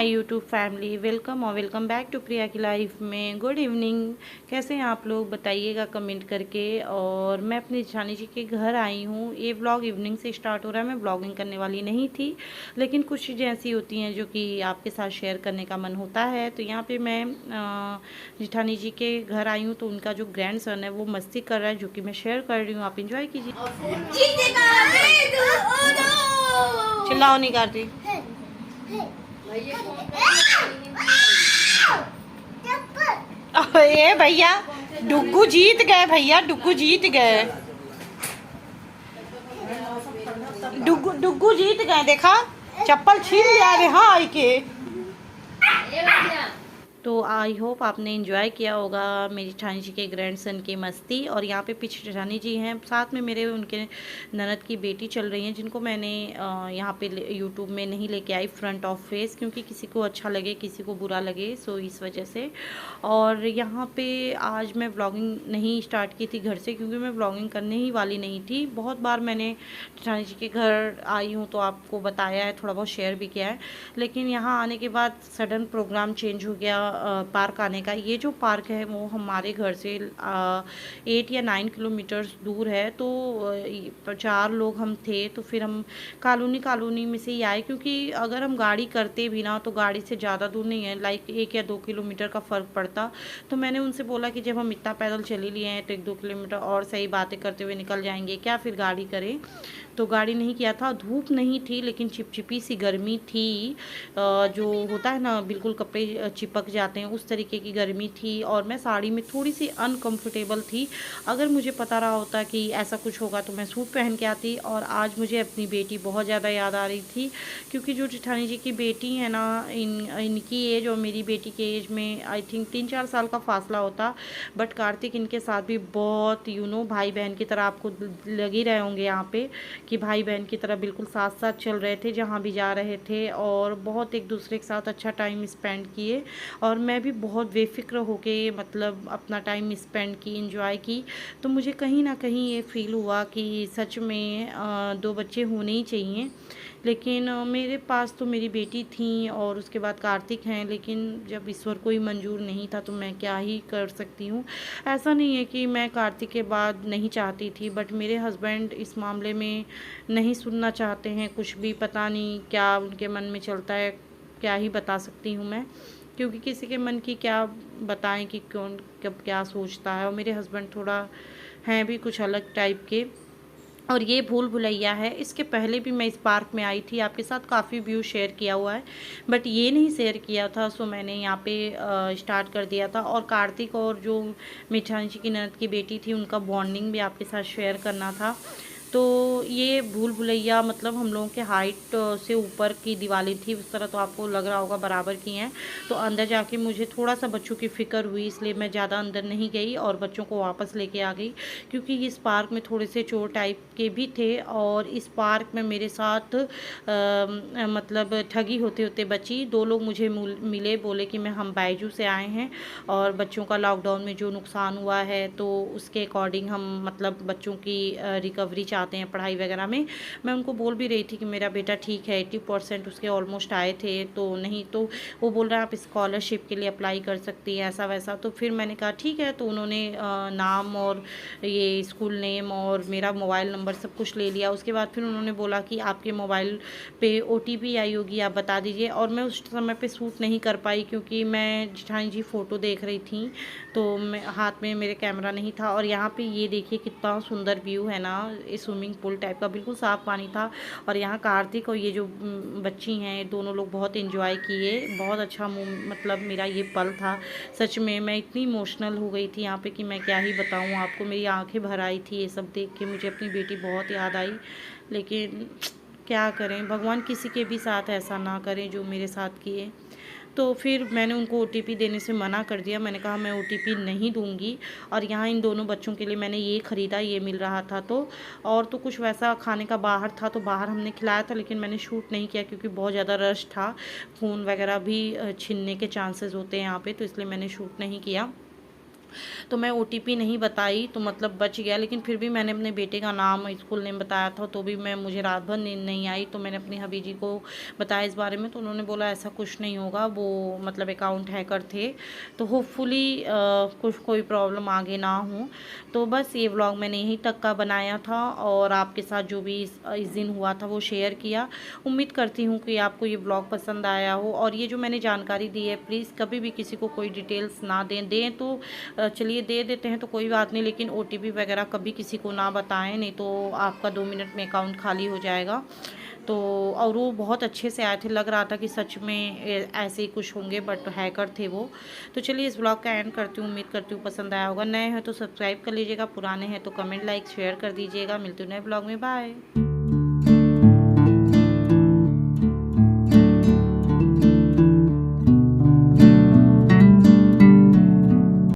My YouTube family, welcome और welcome back to प्रिया की life में। Good evening. कैसे हैं आप लोग, बताइएगा कमेंट करके। और मैं अपनी जेठानी जी के घर आई हूँ। ये व्लॉग इवनिंग से स्टार्ट हो रहा है। मैं व्लॉगिंग करने वाली नहीं थी, लेकिन कुछ चीज़ें ऐसी होती हैं जो कि आपके साथ शेयर करने का मन होता है। तो यहाँ पे मैं जेठानी जी के घर आई हूँ, तो उनका जो ग्रैंड सन है वो मस्ती कर रहा है, जो कि मैं शेयर कर रही हूँ। आप इंजॉय कीजिए। चिल्लाओ नहीं करती। ये भैया डुग्गू जीत गए, भैया डुग्गू जीत गए, डुग्गू डुग्गू जीत गए। देखा, चप्पल छीन लिया रे। हाँ आई के। तो आई होप आपने एंजॉय किया होगा मेरी जेठानी जी के ग्रैंडसन की मस्ती। और यहाँ पे पीछे जेठानी जी हैं, साथ में मेरे उनके ननद की बेटी चल रही हैं, जिनको मैंने यहाँ पे यूट्यूब में नहीं लेके आई फ्रंट ऑफ फेस, क्योंकि किसी को अच्छा लगे किसी को बुरा लगे, सो इस वजह से। और यहाँ पे आज मैं व्लॉगिंग नहीं स्टार्ट की थी घर से, क्योंकि मैं व्लॉगिंग करने ही वाली नहीं थी। बहुत बार मैंने जेठानी जी के घर आई हूँ तो आपको बताया है, थोड़ा बहुत शेयर भी किया है, लेकिन यहाँ आने के बाद सडन प्रोग्राम चेंज हो गया पार्क आने का। ये जो पार्क है वो हमारे घर से 8 या 9 किलोमीटर्स दूर है। तो 4 लोग हम थे, तो फिर हम कॉलोनी में से ही आए, क्योंकि अगर हम गाड़ी करते भी ना तो गाड़ी से ज़्यादा दूर नहीं है, लाइक 1 या 2 किलोमीटर का फ़र्क पड़ता। तो मैंने उनसे बोला कि जब हम इतना पैदल चले लिए हैं तो 1-2 किलोमीटर और सही बातें करते हुए निकल जाएंगे, क्या फिर गाड़ी करें। तो गाड़ी नहीं किया था। धूप नहीं थी, लेकिन चिपचिपी सी गर्मी थी, जो होता है ना, बिल्कुल कपड़े चिपक जाते हैं उस तरीके की गर्मी थी। और मैं साड़ी में थोड़ी सी अनकंफर्टेबल थी। अगर मुझे पता रहा होता कि ऐसा कुछ होगा तो मैं सूट पहन के आती। और आज मुझे अपनी बेटी बहुत ज़्यादा याद आ रही थी, क्योंकि जो जेठानी जी की बेटी है ना, इनकी एज और मेरी बेटी के एज में आई थिंक 3-4 साल का फासला होता। बट कार्तिक इनके साथ भी बहुत भाई बहन की तरह आपको लग ही रहे होंगे यहाँ पे, कि भाई बहन की तरह बिल्कुल साथ साथ चल रहे थे जहाँ भी जा रहे थे, और बहुत एक दूसरे के साथ अच्छा टाइम स्पेंड किए। और मैं भी बहुत बेफिक्र होके मतलब अपना टाइम स्पेंड की, इंजॉय की। तो मुझे कहीं ना कहीं ये फील हुआ कि सच में 2 बच्चे होने ही चाहिए। लेकिन मेरे पास तो मेरी बेटी थी और उसके बाद कार्तिक हैं, लेकिन जब ईश्वर को ही मंजूर नहीं था तो मैं क्या ही कर सकती हूँ। ऐसा नहीं है कि मैं कार्तिक के बाद नहीं चाहती थी, बट मेरे हस्बैंड इस मामले में नहीं सुनना चाहते हैं कुछ भी। पता नहीं क्या उनके मन में चलता है, क्या ही बता सकती हूँ मैं, क्योंकि किसी के मन की क्या बताएं कि कौन कब क्या सोचता है। और मेरे हस्बैंड थोड़ा हैं भी कुछ अलग टाइप के। और ये भूल भुलैया है। इसके पहले भी मैं इस पार्क में आई थी, आपके साथ काफ़ी व्यू शेयर किया हुआ है, बट ये नहीं शेयर किया था, सो मैंने यहाँ पे स्टार्ट कर दिया था। और कार्तिक और जो मिठानी जी की ननद की बेटी थी, उनका बॉन्डिंग भी आपके साथ शेयर करना था। तो ये भूल भुलैया मतलब हम लोगों के हाइट से ऊपर की दीवारें थी, उस तरह तो आपको लग रहा होगा बराबर की हैं। तो अंदर जाके मुझे थोड़ा सा बच्चों की फ़िक्र हुई, इसलिए मैं ज़्यादा अंदर नहीं गई और बच्चों को वापस लेके आ गई, क्योंकि इस पार्क में थोड़े से चोर टाइप के भी थे। और इस पार्क में मेरे साथ मतलब ठगी होते होते बची। 2 लोग मुझे मिले, बोले कि हम बायजू से आए हैं और बच्चों का लॉकडाउन में जो नुकसान हुआ है तो उसके अकॉर्डिंग हम मतलब बच्चों की रिकवरी चाहते हैं पढ़ाई वगैरह में। मैं उनको बोल भी रही थी कि मेरा बेटा ठीक है, 80% उसके ऑलमोस्ट आए थे, तो नहीं तो वो बोल रहा है आप स्कॉलरशिप के लिए अप्लाई कर सकती है, ऐसा वैसा। तो फिर मैंने कहा ठीक है। तो उन्होंने नाम और ये स्कूल नेम और मेरा मोबाइल नंबर सब कुछ ले लिया। उसके बाद फिर उन्होंने बोला कि आपके मोबाइल पे OTP आई होगी, आप बता दीजिए। और मैं उस समय पे शूट नहीं कर पाई, क्योंकि मैं जेठानी जी फ़ोटो देख रही थी, तो मैं हाथ में मेरे कैमरा नहीं था। और यहाँ पे ये देखिए कितना सुंदर व्यू है ना, ये स्विमिंग पूल टाइप का, बिल्कुल साफ़ पानी था। और यहाँ कार्तिक और ये जो बच्ची हैं, दोनों लोग बहुत इन्जॉय किए। बहुत अच्छा मतलब मेरा ये पल था। सच में मैं इतनी इमोशनल हो गई थी यहाँ पे कि मैं क्या ही बताऊँ आपको। मेरी आंखें भर आई थी ये सब देख के, मुझे अपनी बेटी बहुत याद आई। लेकिन क्या करें, भगवान किसी के भी साथ ऐसा ना करें जो मेरे साथ किए। तो फिर मैंने उनको OTP देने से मना कर दिया। मैंने कहा मैं OTP नहीं दूंगी। और यहाँ इन दोनों बच्चों के लिए मैंने ये ख़रीदा, ये मिल रहा था तो। और तो कुछ वैसा खाने का बाहर था, तो बाहर हमने खिलाया था, लेकिन मैंने शूट नहीं किया क्योंकि बहुत ज़्यादा रश था। फ़ोन वगैरह भी छीनने के चांसेस होते हैं यहाँ पे, तो इसलिए मैंने शूट नहीं किया। तो मैं ओटीपी नहीं बताई तो मतलब बच गया, लेकिन फिर भी मैंने अपने बेटे का नाम स्कूल नेम बताया था, तो भी मुझे रात भर नींद नहीं आई। तो मैंने अपनी हबी जी को बताया इस बारे में, तो उन्होंने बोला ऐसा कुछ नहीं होगा, वो मतलब अकाउंट हैकर थे, तो होपफुली कुछ कोई प्रॉब्लम आगे ना हो। तो बस ये व्लॉग मैंने यहीं तक का बनाया था और आपके साथ जो भी इस दिन हुआ था वो शेयर किया। उम्मीद करती हूँ कि आपको ये व्लॉग पसंद आया हो, और ये जो मैंने जानकारी दी है प्लीज़ कभी भी किसी को कोई डिटेल्स ना दें तो चलिए दे देते हैं तो कोई बात नहीं, लेकिन ओटीपी वगैरह कभी किसी को ना बताएं, नहीं तो आपका 2 मिनट में अकाउंट खाली हो जाएगा। तो और वो बहुत अच्छे से आए थे, लग रहा था कि सच में ऐसे ही कुछ होंगे, बट हैकर थे वो। तो चलिए इस ब्लॉग का एंड करती हूँ, उम्मीद करती हूँ पसंद आया होगा। नए हैं तो सब्सक्राइब कर लीजिएगा, पुराने हैं तो कमेंट लाइक शेयर कर दीजिएगा। मिलती हूँ नए ब्लॉग में, बाय।